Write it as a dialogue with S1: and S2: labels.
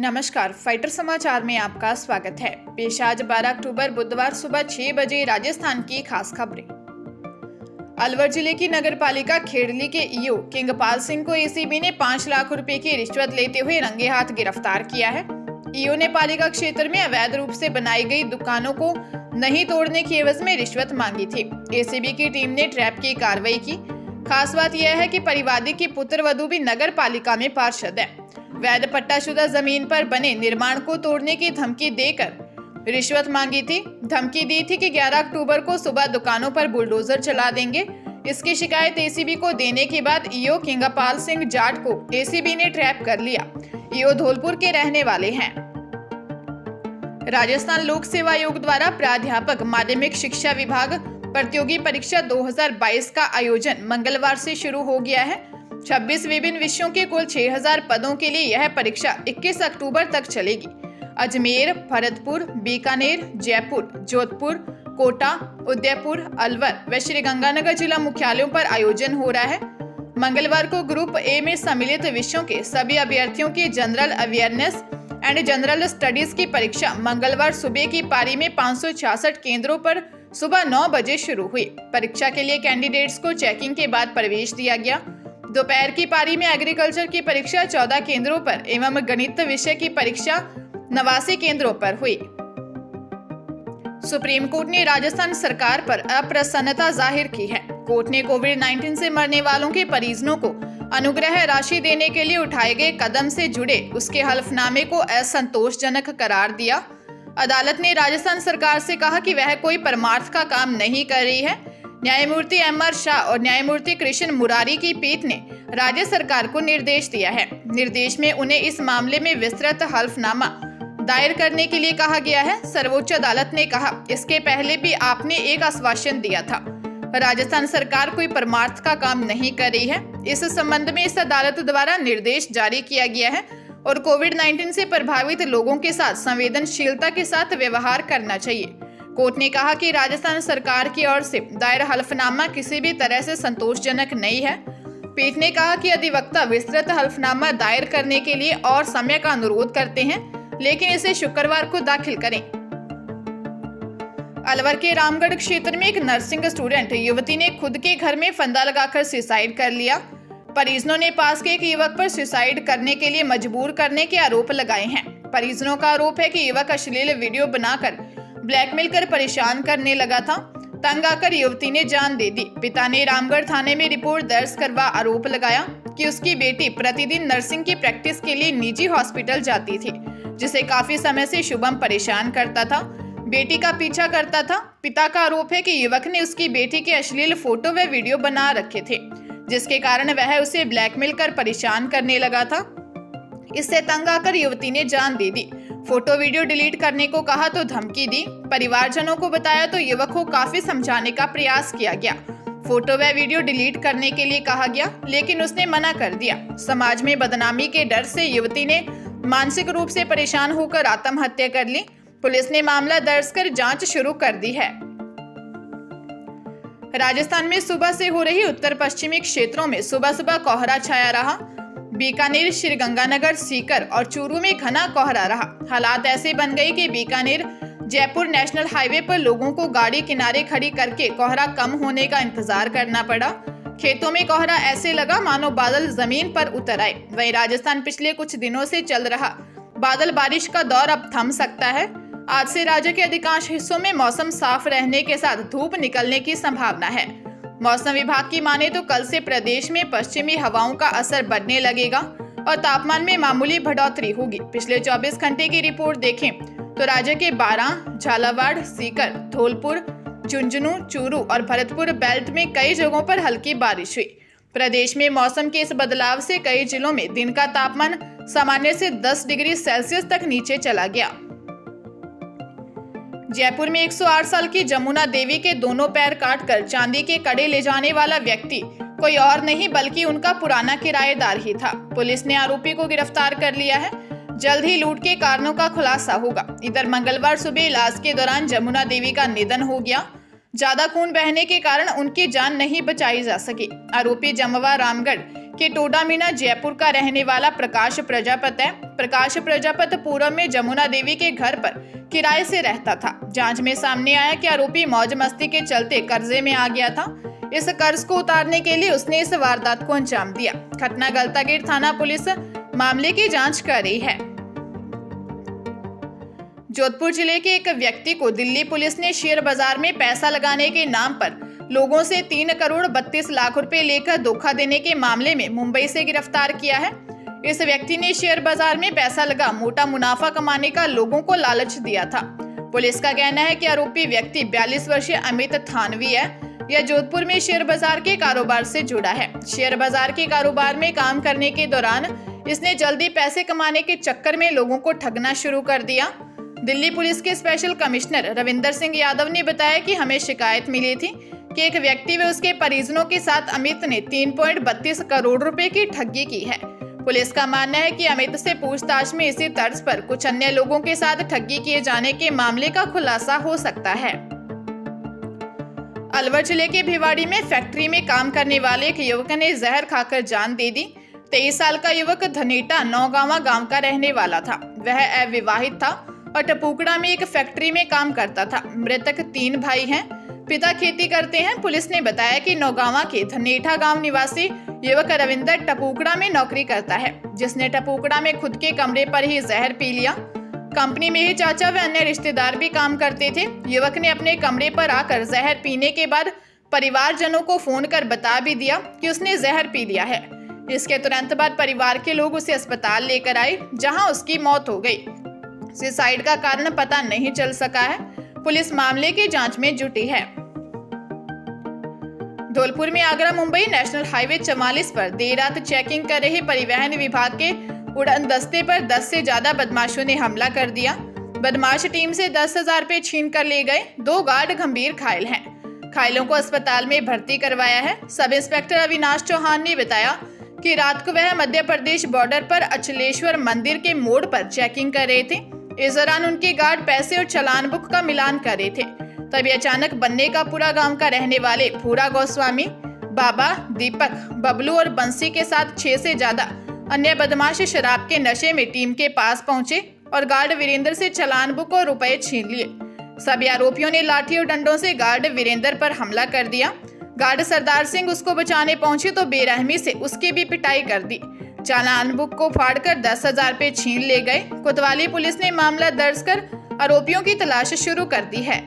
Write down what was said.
S1: नमस्कार, फाइटर समाचार में आपका स्वागत है। पेश आज 12 अक्टूबर बुधवार सुबह 6 बजे राजस्थान की खास खबरें। अलवर जिले की नगरपालिका खेड़ली के ईओ किंगपाल सिंह को एसीबी ने 5 लाख रुपए की रिश्वत लेते हुए रंगे हाथ गिरफ्तार किया है। ईओ ने पालिका क्षेत्र में अवैध रूप से बनाई गई दुकानों को नहीं तोड़ने की एवज में रिश्वत मांगी थी। एसीबी की टीम ने ट्रैप की कार्रवाई की। खास बात यह है कि परिवादी की पुत्र वधू भी नगर पालिका में पार्षद है। वैध पट्टाशुदा जमीन पर बने निर्माण को तोड़ने की धमकी देकर रिश्वत मांगी थी। धमकी दी थी कि 11 अक्टूबर को सुबह दुकानों पर बुलडोजर चला देंगे। इसकी शिकायत एसीबी को देने के बाद ईओ किंगपाल सिंह जाट को एसीबी ने ट्रैप कर लिया। ईओ धौलपुर के रहने वाले हैं। राजस्थान लोक सेवा आयोग द्वारा प्राध्यापक माध्यमिक शिक्षा विभाग प्रतियोगी परीक्षा 2022 का आयोजन मंगलवार से शुरू हो गया है। 26 विभिन्न विषयों के कुल 6000 पदों के लिए यह परीक्षा 21 अक्टूबर तक चलेगी। अजमेर, भरतपुर, बीकानेर, जयपुर, जोधपुर, कोटा, उदयपुर, अलवर व श्रीगंगानगर जिला मुख्यालयों पर आयोजन हो रहा है। मंगलवार को ग्रुप ए में सम्मिलित विषयों के सभी अभ्यर्थियों की general awareness and general studies की परीक्षा मंगलवार सुबह की पारी में 566 केंद्रों पर सुबह 9 बजे शुरू हुई। परीक्षा के लिए कैंडिडेट्स को चेकिंग के बाद प्रवेश दिया गया। दोपहर की पारी में एग्रीकल्चर की परीक्षा 14 केंद्रों पर एवं गणित विषय की परीक्षा 89 केंद्रों पर हुई। सुप्रीम कोर्ट ने राजस्थान सरकार पर अप्रसन्नता जाहिर की है। कोर्ट ने कोविड-19 से मरने वालों के परिजनों को अनुग्रह राशि देने के लिए उठाए गए कदम से जुड़े उसके हलफनामे को असंतोषजनक करार दिया। अदालत ने राजस्थान सरकार से कहा कि वह कोई परमार्थ का काम नहीं कर रही है। न्यायमूर्ति एम.आर. शाह और न्यायमूर्ति कृष्ण मुरारी की पीठ ने राज्य सरकार को निर्देश दिया है। निर्देश में उन्हें इस मामले में विस्तृत हलफनामा दायर करने के लिए कहा गया है। सर्वोच्च अदालत ने कहा, इसके पहले भी आपने एक आश्वासन दिया था। राजस्थान सरकार कोई परमार्थ का काम नहीं कर रही है। इस संबंध में इस अदालत द्वारा निर्देश जारी किया गया है और कोविड-19 से प्रभावित लोगों के साथ संवेदनशीलता के साथ व्यवहार करना चाहिए। कोर्ट ने कहा कि राजस्थान सरकार की ओर से दायर हलफनामा किसी भी तरह से संतोषजनक नहीं है। पीठ ने कहा कि अधिवक्ता विस्तृत हलफनामा दायर करने के लिए और समय का अनुरोध करते हैं, लेकिन इसे शुक्रवार को दाखिल करें। अलवर के रामगढ़ क्षेत्र में एक नर्सिंग स्टूडेंट युवती ने खुद के घर में फंदा लगाकर सुसाइड कर लिया। परिजनों ने पास के एक युवक पर सुसाइड करने के लिए मजबूर करने के आरोप लगाए हैं। परिजनों का आरोप है कि युवक अश्लील वीडियो बनाकर ब्लैकमेल कर परेशान करने लगा था। तंग आकर युवती ने जान दे दी। पिता ने रामगढ़ थाने में रिपोर्ट दर्ज करवा आरोप लगाया कि उसकी बेटी प्रतिदिन नर्सिंग की प्रैक्टिस के लिए निजी हॉस्पिटल जाती थी, जिसे काफी समय से शुभम परेशान करता था, बेटी का पीछा करता था। पिता का आरोप है कि युवक ने उसकी बेटी के अश्लील फोटो व वीडियो बना रखे थे, जिसके कारण वह उसे ब्लैकमेल कर परेशान करने लगा था। इससे तंग आकर युवती ने जान दे दी। फोटो वीडियो डिलीट करने को कहा तो धमकी दी। परिवारजनों को बताया तो युवक को काफी समझाने का प्रयास किया गया। फोटो व वीडियो डिलीट करने के लिए कहा गया, लेकिन उसने मना कर दिया। समाज में बदनामी के डर से युवती ने मानसिक रूप से परेशान होकर आत्महत्या कर ली। पुलिस ने मामला दर्ज कर जांच शुरू कर दी है। राजस्थान में सुबह से हो रही उत्तर पश्चिमी क्षेत्रों में सुबह सुबह कोहरा छाया रहा। बीकानेर, श्रीगंगानगर, सीकर और चूरू में घना कोहरा रहा। हालात ऐसे बन गए कि बीकानेर जयपुर नेशनल हाईवे पर लोगों को गाड़ी किनारे खड़ी करके कोहरा कम होने का इंतजार करना पड़ा। खेतों में कोहरा ऐसे लगा मानो बादल जमीन पर उतर आए। वहीं राजस्थान पिछले कुछ दिनों से चल रहा बादल बारिश का दौर अब थम सकता है। आज से राज्य के अधिकांश हिस्सों में मौसम साफ रहने के साथ धूप निकलने की संभावना है। मौसम विभाग की माने तो कल से प्रदेश में पश्चिमी हवाओं का असर बढ़ने लगेगा और तापमान में मामूली बढ़ोतरी होगी। पिछले 24 घंटे की रिपोर्ट देखें तो राज्य के 12, झालावाड़, सीकर, धौलपुर, झुंझुनू, चूरू और भरतपुर बेल्ट में कई जगहों पर हल्की बारिश हुई। प्रदेश में मौसम के इस बदलाव से कई जिलों में दिन का तापमान सामान्य से 10 डिग्री सेल्सियस तक नीचे चला गया। जयपुर में 108 साल की जमुना देवी के दोनों पैर काटकर चांदी के कड़े ले जाने वाला व्यक्ति कोई और नहीं बल्कि उनका पुराना किराएदार ही था। पुलिस ने आरोपी को गिरफ्तार कर लिया है। जल्द ही लूट के कारणों का खुलासा होगा। इधर मंगलवार सुबह इलाज के दौरान जमुना देवी का निधन हो गया। ज्यादा खून बहने के कारण उनकी जान नहीं बचाई जा सकी। आरोपी जमवा रामगढ़ कि टोडामीना जयपुर का रहने वाला प्रकाश प्रजापत है। प्रकाश प्रजापत पूर्व में जमुना देवी के घर पर किराए से रहता था। जांच में सामने आया कि आरोपी मौज मस्ती के चलते कर्जे में आ गया था। इस कर्ज को उतारने के लिए उसने इस वारदात को अंजाम दिया। घटना गलतागेट थाना पुलिस मामले की जांच कर रही है। जोधपुर जिले के एक व्यक्ति को दिल्ली पुलिस ने शेयर बाजार में पैसा लगाने के नाम पर लोगों से 3 करोड़ 32 लाख रुपए लेकर धोखा देने के मामले में मुंबई से गिरफ्तार किया है। इस व्यक्ति ने शेयर बाजार में पैसा लगा मोटा मुनाफा कमाने का लोगों को लालच दिया था। पुलिस का कहना है कि आरोपी व्यक्ति 42 वर्षीय अमित थानवी है। यह जोधपुर में शेयर बाजार के कारोबार से जुड़ा है। शेयर बाजार के कारोबार में काम करने के दौरान इसने जल्दी पैसे कमाने के चक्कर में लोगों को ठगना शुरू कर दिया। दिल्ली पुलिस के स्पेशल कमिश्नर रविंदर सिंह यादव ने बताया कि हमें शिकायत मिली थी कि एक व्यक्ति व उसके परिजनों के साथ अमित ने 3.32 करोड़ रुपए की ठगी की है। पुलिस का मानना है कि अमित से पूछताछ में इसी तर्ज पर कुछ अन्य लोगों के साथ ठगी किए जाने के मामले का खुलासा हो सकता है। अलवर जिले के भिवाड़ी में फैक्ट्री में काम करने वाले एक युवक ने जहर खाकर जान दे दी। 23 साल का युवक धनेटा नौगावा गांव का रहने वाला था। वह अविवाहित था और टपुकड़ा में एक फैक्ट्री में काम करता था। मृतक 3 भाई हैं। पिता खेती करते हैं। पुलिस ने बताया कि नौगावा के धनेठा गांव निवासी युवक रविंदर टपुकड़ा में नौकरी करता है, जिसने टपुकड़ा में खुद के कमरे पर ही जहर पी लिया। कंपनी में ही चाचा व अन्य रिश्तेदार भी काम करते थे। युवक ने अपने कमरे पर आकर जहर पीने के बाद परिवारजनों को फोन कर बता भी दिया कि उसने जहर पी लिया है। इसके तुरंत बाद परिवार के लोग उसे अस्पताल लेकर आए, जहां उसकी मौत हो गई। सुसाइड का कारण पता नहीं चल सका है। पुलिस मामले की जांच में जुटी है। धौलपुर में आगरा मुंबई नेशनल हाईवे 44 पर देर रात चेकिंग कर रहे परिवहन विभाग के उड़न दस्ते पर 10 से ज्यादा बदमाशों ने हमला कर दिया। बदमाश टीम से 10,000 रुपए छीन कर ले गए। 2 गार्ड गंभीर घायल हैं। घायलों को अस्पताल में भर्ती करवाया है। सब इंस्पेक्टर अविनाश चौहान ने बताया कि रात को वह मध्य प्रदेश बॉर्डर पर अचलेश्वर मंदिर के मोड़ पर चेकिंग कर रहे थे। इस दौरान उनके गार्ड पैसे और चालान बुक का मिलान कर रहे थे। तभी अचानक बन्ने का पूरा गांव का रहने वाले भूरा गोस्वामी, बाबा, दीपक, बबलू और बंसी के साथ 6 से ज्यादा अन्य बदमाश शराब के नशे में टीम के पास पहुंचे और गार्ड वीरेंद्र से चालान बुक और रुपए छीन लिए। सभी आरोपियों ने लाठी और डंडों से गार्ड वीरेंद्र पर हमला कर दिया। गार्ड सरदार सिंह उसको बचाने पहुंचे तो बेरहमी से उसकी भी पिटाई कर दी। चालान बुक को फाड़कर 10,000 रुपए छीन ले गए। कोतवाली पुलिस ने मामला दर्ज कर आरोपियों की तलाश शुरू कर दी है।